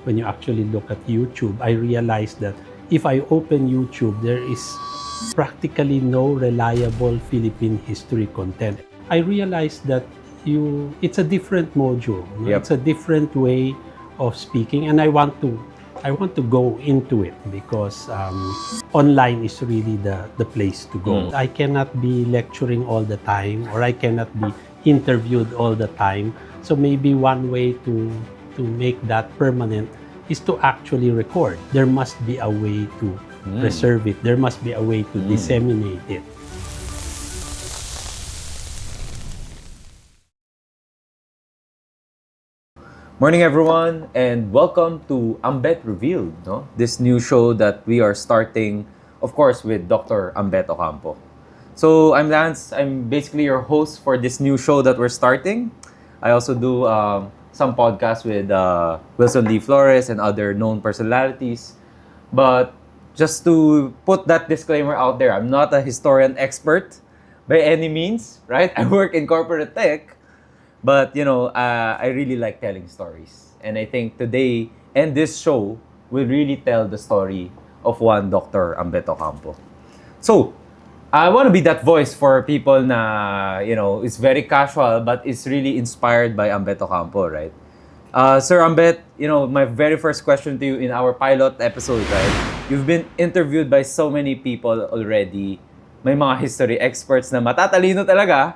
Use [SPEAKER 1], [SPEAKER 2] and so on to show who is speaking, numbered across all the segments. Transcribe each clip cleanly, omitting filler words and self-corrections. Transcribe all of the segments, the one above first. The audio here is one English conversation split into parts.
[SPEAKER 1] when you actually look at YouTube, I realized that if I open YouTube, there is practically no reliable Philippine history content. I realized that it's a different module.
[SPEAKER 2] Yep.
[SPEAKER 1] It's a different way of speaking, and I want to go into it because online is really the place to go. I cannot be lecturing all the time, or I cannot be interviewed all the time. So maybe one way to make that permanent is to actually record. There must be a way to preserve it. There must be a way to disseminate it.
[SPEAKER 2] Morning everyone, and welcome to Ambeth Revealed, no? This new show that we are starting, of course, with Dr. Ambeth Ocampo. So I'm Lance. I'm basically your host for this new show that we're starting. I also do some podcasts with Wilson Lee Flores and other known personalities. But just to put that disclaimer out there, I'm not a historian expert by any means, right? I work in corporate tech. But, I really like telling stories. And I think today and this show will really tell the story of one Dr. Ambeth Ocampo. So, I want to be that voice for people na, is very casual but is really inspired by Ambeth Ocampo, right? Sir Ambeth, my very first question to you in our pilot episode, right? You've been interviewed by so many people already. May mga history experts na matatalino talaga.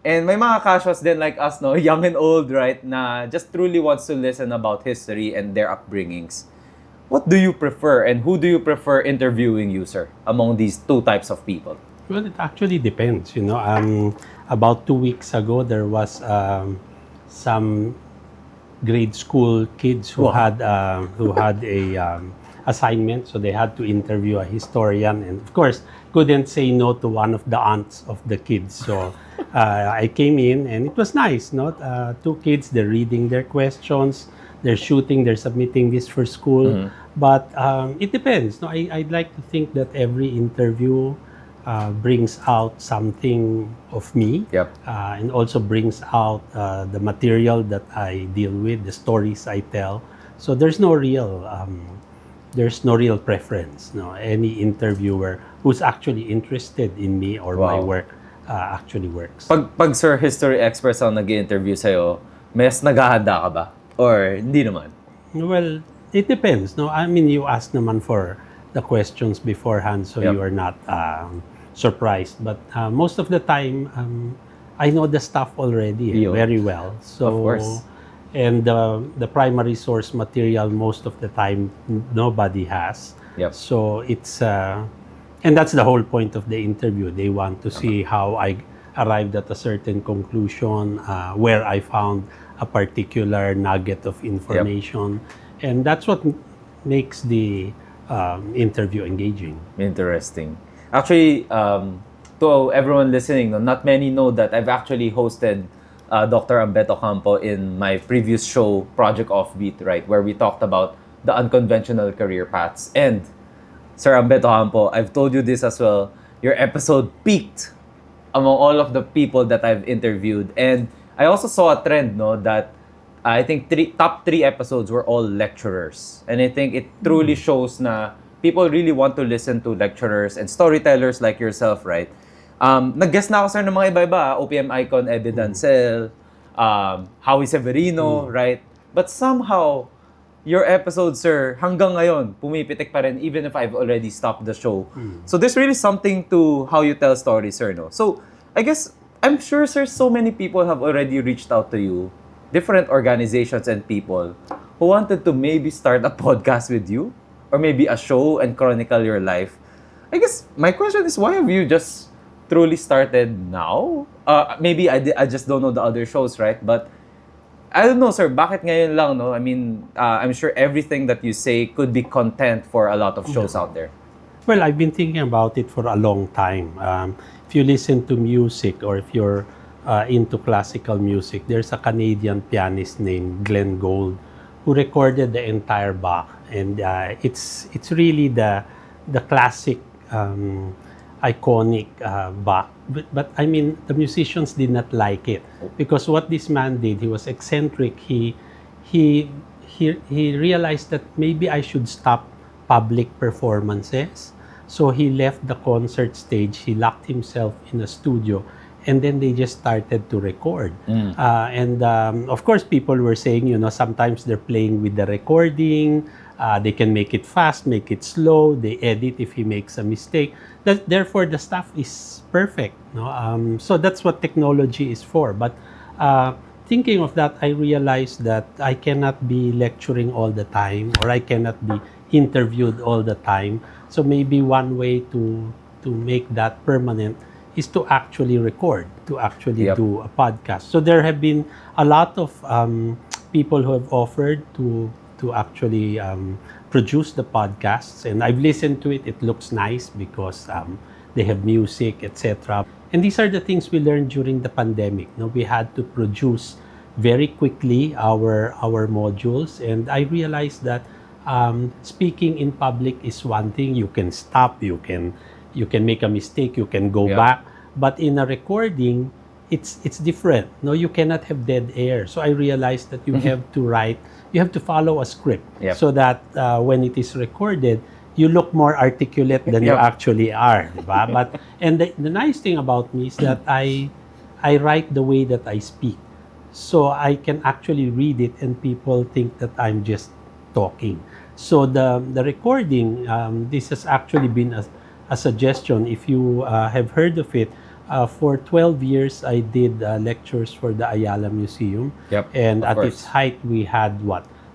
[SPEAKER 2] And may mga casuals din like us, no, young and old, right, na just truly wants to listen about history and their upbringings. What do you prefer and who do you prefer interviewing you, sir, among these two types of people?
[SPEAKER 1] Well, it actually depends. About 2 weeks ago, there was some grade school kids who had a assignment, so they had to interview a historian, and of course couldn't say no to one of the aunts of the kids. So I came in, and it was nice. Two kids, they're reading their questions, they're shooting, they're submitting this for school. But it depends. I'd like to think that every interview brings out something of me.
[SPEAKER 2] Yep.
[SPEAKER 1] And also brings out the material that I deal with, the stories I tell. So there's no real preference. Any interviewer who's actually interested in me or my work actually works.
[SPEAKER 2] Pag sir history experts ang nag-interview sa'yo, mas naghahanda ka ba? Or hindi naman?
[SPEAKER 1] Well, it depends. I mean, you ask naman for the questions beforehand, so you are not surprised. But most of the time, I know the stuff already very well. So,
[SPEAKER 2] of course.
[SPEAKER 1] And the primary source material, most of the time, nobody has.
[SPEAKER 2] Yep.
[SPEAKER 1] So it's, and that's the whole point of the interview. They want to see how I arrived at a certain conclusion, where I found a particular nugget of information. And that's what makes the interview engaging.
[SPEAKER 2] Interesting. Actually, to everyone listening, not many know that I've actually hosted Dr. Ambeth Ocampo in my previous show, Project Offbeat, right, where we talked about the unconventional career paths. And Sir Ambeth Ocampo, I've told you this as well, your episode peaked among all of the people that I've interviewed. And I also saw a trend, that I think top three episodes were all lecturers. And I think it truly shows na people really want to listen to lecturers and storytellers like yourself, right? Nag-guest na ako, sir, ng mga iba-iba. OPM icon, Eddie Dancel, Howie Severino, right? But somehow, your episode, sir, hanggang ngayon, pumipitik pa rin even if I've already stopped the show. So there's really something to how you tell stories, sir, no? So I guess, I'm sure, sir, so many people have already reached out to you, different organizations and people who wanted to maybe start a podcast with you or maybe a show and chronicle your life. I guess my question is, why have you just truly started now? Maybe I just don't know the other shows, right? But I don't know, sir, bakit ngayon lang, no? I mean, I'm sure everything that you say could be content for a lot of shows out there.
[SPEAKER 1] Well, I've been thinking about it for a long time. If you listen to music, or if you're into classical music, there's a Canadian pianist named Glenn Gould who recorded the entire Bach, and it's really the classic iconic Bach. But I mean, the musicians did not like it because what this man did, he was eccentric. He he realized that maybe I should stop public performances. So he left the concert stage. He locked himself in a studio, and then they just started to record. And of course, people were saying, sometimes they're playing with the recording. They can make it fast, make it slow. They edit if he makes a mistake. Therefore, the stuff is perfect. No? So that's what technology is for. But thinking of that, I realized that I cannot be lecturing all the time, or I cannot be interviewed all the time. So maybe one way to make that permanent is to actually record, to actually do a podcast. So there have been a lot of people who have offered to actually produce the podcasts, and I've listened to it. It looks nice because they have music, etc. And these are the things we learned during the pandemic. We had to produce very quickly our modules, and I realized that speaking in public is one thing. You can stop, you can make a mistake, you can go back, but in a recording, it's different. You cannot have dead air. So I realized that you have to write, you have to follow a script, so that when it is recorded, you look more articulate than you actually are, diba? But and the nice thing about me is that I write the way that I speak, so I can actually read it, and people think that I'm just talking. So the recording, this has actually been a suggestion. If you have heard of it, for 12 years I did lectures for the Ayala Museum, and at its height we had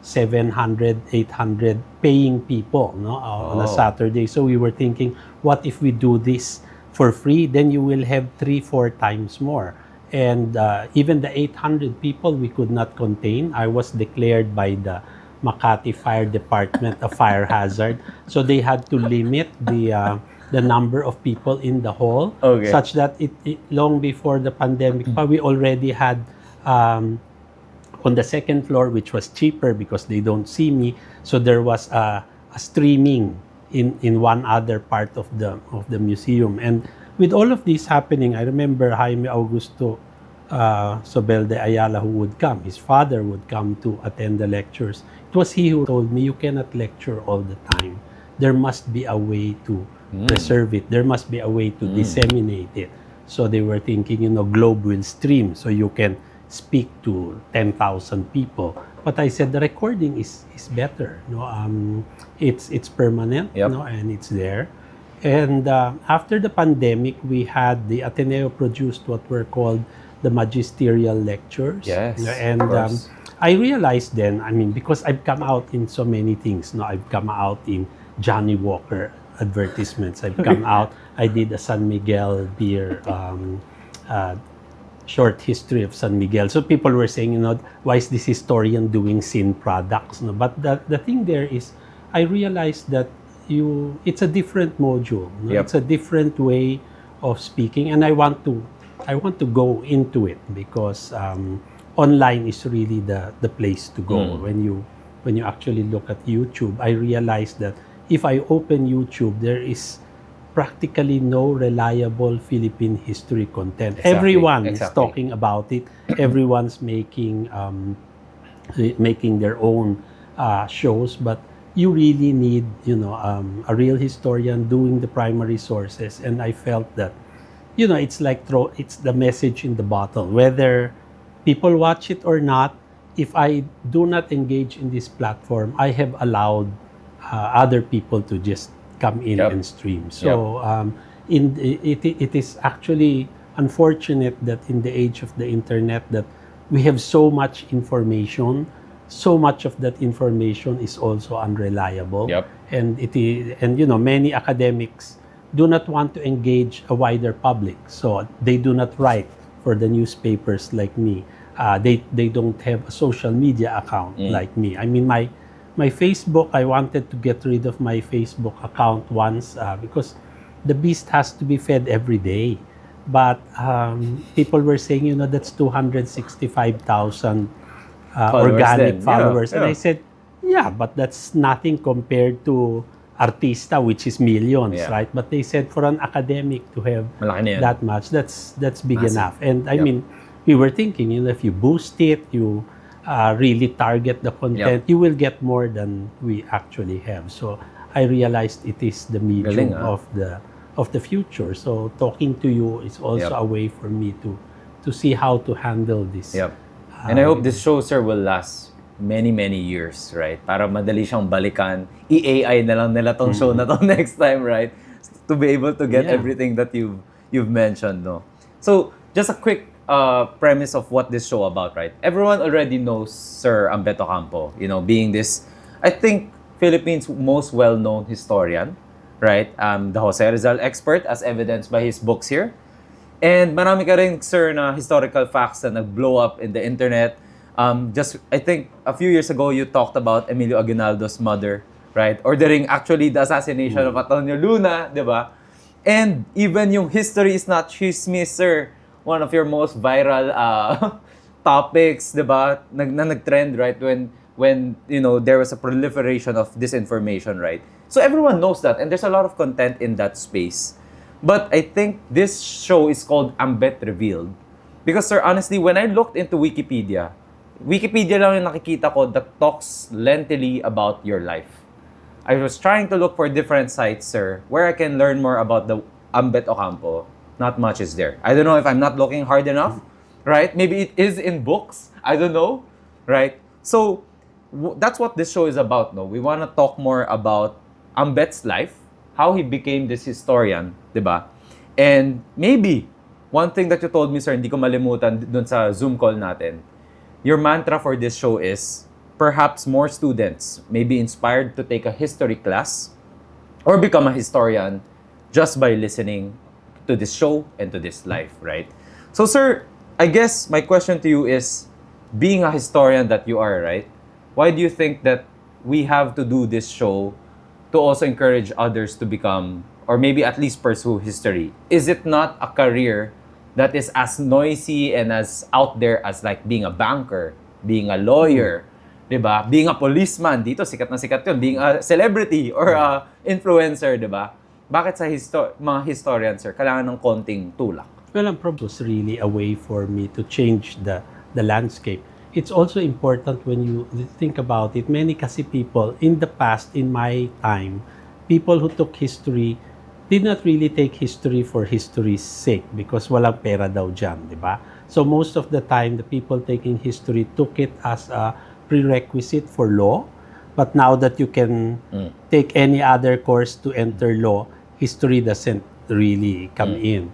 [SPEAKER 1] 700, 800 paying people on a Saturday. So we were thinking, what if we do this for free? Then you will have 3-4 times more. And even the 800 people we could not contain. I was declared by the Makati Fire Department a fire hazard. So they had to limit the number of people in the hall, such that it long before the pandemic, we already had on the second floor, which was cheaper because they don't see me. So there was a streaming in one other part of the museum. And with all of this happening, I remember Jaime Augusto Sobel de Ayala, who would come. His father would come to attend the lectures. It was he who told me, you cannot lecture all the time. There must be a way to preserve it. There must be a way to disseminate it. So they were thinking, Globe will stream, so you can speak to 10,000 people. But I said the recording is better. It's permanent, and it's there. And after the pandemic, we had the Ateneo produced what were called the magisterial lectures. And I realized then, because I've come out in so many things. I've come out in Johnny Walker advertisements. I've come out. I did a San Miguel beer short history of San Miguel. So people were saying, why is this historian doing sin products? But the thing there is, I realized that it's a different module. It's a different way of speaking, and I want to go into it because online is really the place to go. When you actually look at YouTube, I realized that if I open YouTube, there is practically no reliable Philippine history content. Everyone is talking about it. Everyone's making their own shows, but you really need a real historian doing the primary sources. And I felt that it's like it's the message in the bottle. Whether people watch it or not, if I do not engage in this platform, I have allowed other people to just come in and stream. So it is actually unfortunate that in the age of the internet that we have so much information. So much of that information is also unreliable. And many academics do not want to engage a wider public. So they do not write for the newspapers like me. They don't have a social media account like me. My Facebook, I wanted to get rid of my Facebook account once because the beast has to be fed every day. But people were saying, that's 265,000 organic followers. And I said, but that's nothing compared to Artista, which is millions, right? But they said for an academic to have that much, that's big enough. And we were thinking, if you boost it, you really target the content, you will get more than we actually have. So I realized it is the medium
[SPEAKER 2] Galing,
[SPEAKER 1] of the future. So talking to you is also
[SPEAKER 2] Yep.
[SPEAKER 1] a way for me to see how to handle this.
[SPEAKER 2] Yep. And I hope this show, sir, will last many, many years, right? Para madali siyang balikan. I-AI na lang nila tong show na to next time, right? To be able to get
[SPEAKER 1] Yeah.
[SPEAKER 2] everything that you've mentioned, no? So, just a quick premise of what this show about, right? Everyone already knows Sir Ambeth Ocampo, you know, being this, I think, Philippines' most well-known historian, right? The Jose Rizal expert, as evidenced by his books here. And marami ka rin, sir, na historical facts na nag-blow up in the internet. Just, I think, a few years ago, you talked about Emilio Aguinaldo's mother, right? Ordering actually the assassination of Antonio Luna, di ba? And even yung history is not chismis, sir. One of your most viral topics, di ba? Nag-trend, right? When, you know, there was a proliferation of disinformation, right? So everyone knows that, and there's a lot of content in that space. But I think this show is called Ambeth Revealed. Because, sir, honestly, when I looked into Wikipedia lang yung nakikita ko that talks lengthily about your life. I was trying to look for different sites, sir, where I can learn more about the Ambeth Ocampo. Not much is there. I don't know if I'm not looking hard enough, right? Maybe it is in books. I don't know, right? So, that's what this show is about, no? We want to talk more about Ambeth's life, how he became this historian, di ba? And maybe, one thing that you told me, sir, hindi ko malimutan dun sa Zoom call natin, your mantra for this show is, perhaps more students may be inspired to take a history class or become a historian just by listening to this show and to this life, right? So, sir, I guess my question to you is, being a historian that you are, right? Why do you think that we have to do this show to also encourage others to become, or maybe at least pursue history? Is it not a career that is as noisy and as out there as like being a banker, being a lawyer, diba? Being a policeman, dito sikat na sikat yun, being a celebrity or a influencer, diba? Bakit sa mga historians, sir, kailangan ng konting tulak?
[SPEAKER 1] Well, ang problem was really a way for me to change the landscape. It's also important when you think about it. Many kasi people in the past, in my time, people who took history did not really take history for history's sake because walang pera daw dyan, di ba? So most of the time, the people taking history took it as a prerequisite for law. But now that you can take any other course to enter law, history doesn't really come in.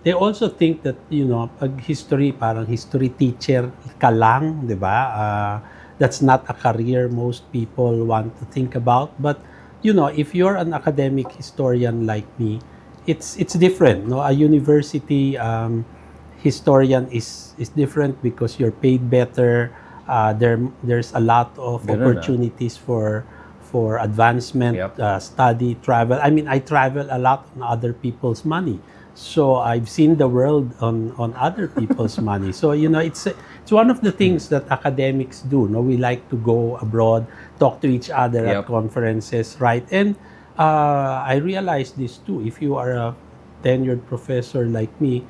[SPEAKER 1] They also think that, you know, pag history, parang history teacher ka lang, di ba? That's not a career most people want to think about. But, you know, if you're an academic historian like me, it's different. No? A university historian is different because you're paid better. There's a lot of opportunities for advancement, study, travel. I mean, I travel a lot on other people's money. So I've seen the world on other people's money. So, you know, it's one of the things that academics do. No, we like to go abroad, talk to each other at conferences, right? And I realized this too. If you are a tenured professor like me,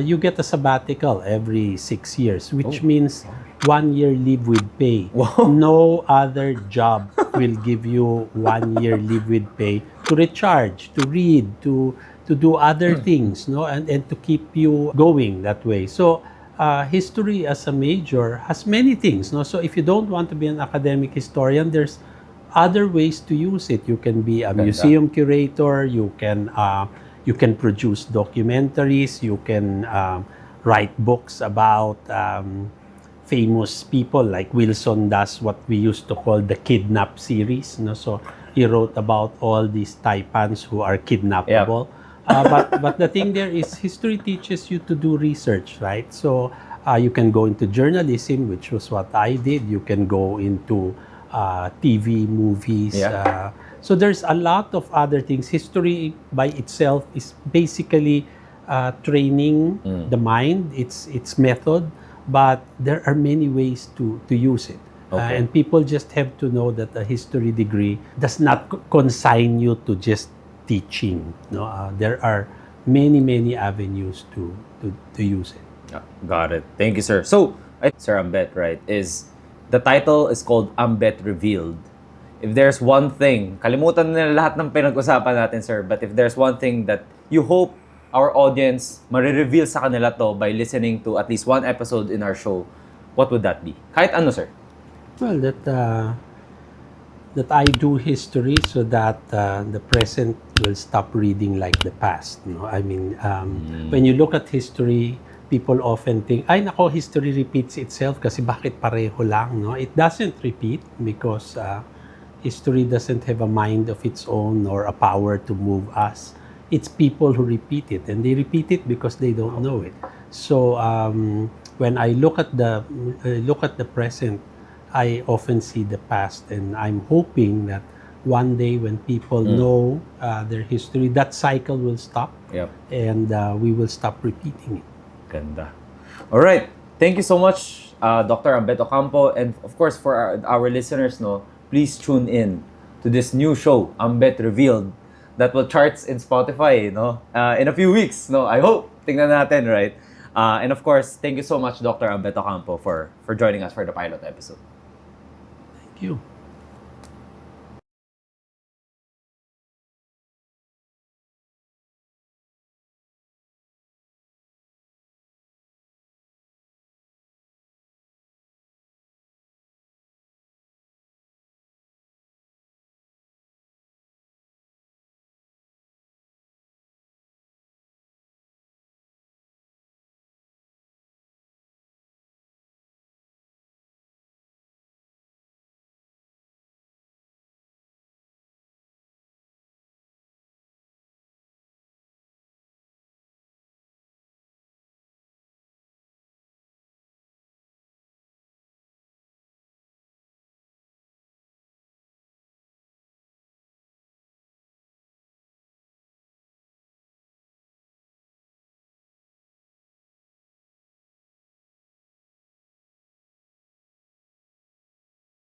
[SPEAKER 1] you get a sabbatical every 6 years, which means 1 year leave with pay. No other job will give you 1 year leave with pay to recharge, to read, to do other things, no, and to keep you going that way. So history as a major has many things, no. So if you don't want to be an academic historian, there's other ways to use it. You can be a museum curator. You can produce documentaries. You can write books about famous people, like Wilson does what we used to call the kidnap series, no. So he wrote about all these Taipans who are kidnappable. But the thing there is, history teaches you to do research, right? So you can go into journalism, which was what I did. You can go into TV, movies. So there's a lot of other things. History by itself is basically training the mind. It's method, but there are many ways to use it. And people just have to know that a history degree does not consign you to just teaching. No, there are many avenues to use it.
[SPEAKER 2] Got it. Thank you, sir. So Sir Ambeth, right, is the title is called Ambeth Revealed. If there's one thing, kalimutan na lahat ng pinag-usapan natin, sir, but if there's one thing that you hope our audience marireveal sa kanila to by listening to at least one episode in our show, what would that be? Kahit ano, sir.
[SPEAKER 1] Well, that I do history so that the present will stop reading like the past. No, I mean, when you look at history, people often think, ay nako, history repeats itself kasi bakit pareho lang, no? It doesn't repeat because history doesn't have a mind of its own or a power to move us. It's people who repeat it, and they repeat it because they don't know it. So when I look at the present, I often see the past, and I'm hoping that one day when people know their history, that cycle will stop,
[SPEAKER 2] Yep.
[SPEAKER 1] and we will stop repeating it.
[SPEAKER 2] Ganda. All right. Thank you so much, Dr. Ambeth Ocampo. And of course, for our listeners, no, please tune in to this new show, Ambeth Revealed, that will charts in Spotify, no, in a few weeks. No, I hope. Tingnan natin, right? And of course, thank you so much, Dr. Ambeth Ocampo, for joining us for the pilot episode.
[SPEAKER 1] Thank you.